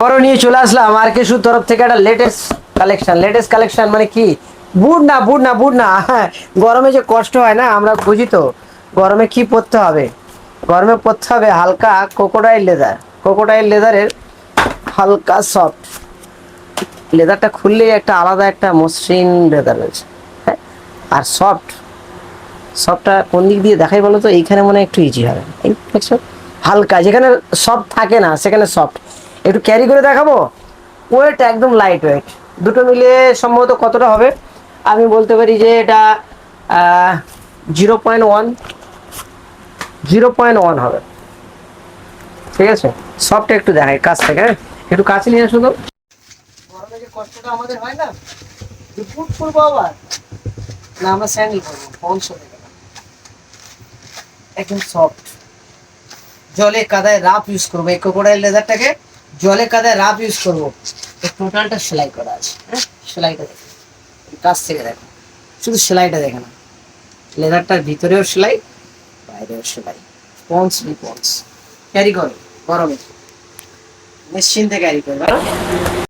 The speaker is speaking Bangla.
বড় নিয়ে চলে আসলাম আর কিছুর তরফ থেকে একটা লেটেস্ট কালেকশন মানে কি বুট না হ্যাঁ, গরমে যে কষ্ট হয় না আমরা বুঝি তো। গরমে কি পরতে হবে? গরমে পরতে হবে হালকা কোকোডাইল লেদারের হালকা সফট লেদারটা খুললেই একটা আলাদা একটা মসৃণ লেদার রয়েছে। হ্যাঁ, আর সফটটা কোন দিক দিয়ে দেখাই বলো তো? এইখানে মনে হয় একটু ইজি হবে। এই দেখছো, হালকা যেখানে সফট থাকে না সেখানে সফট। একটু ক্যারি করে দেখাবো। ওয়েট একদম লাইট ওয়েট, দুটো মিলিয়ে সম্ভবত কতটা হবে আমি বলতে পারি যে এটা 0.1 0.1 হবে। ঠিক আছে, সফট একটু দেখাই কাছ থেকে। হ্যাঁ, একটু কাছে নিয়ে আসো তো। গরমে যে কষ্টটা আমাদের হয় না, বুট পরবো আবার না আমরা স্যান্ডেল পরবো, পন্স হয়ে গেল। একদম সফট, জলে কাদায় রাফ ইউজ করবো এই ক্রোকোডাইল লেদারটাকে। জলে কাদায় রাফ ইউজ করবো। টোটালটা সেলাই করা আছে। হ্যাঁ, সেলাইটা দেখো, কাছ থেকে দেখো, শুধু সেলাইটা দেখে না। লেদারটার ভিতরেও সেলাই, বাইরেও সেলাই। পন্স ক্যারি করো গরমে, নিশ্চিন্তে ক্যারি করবে।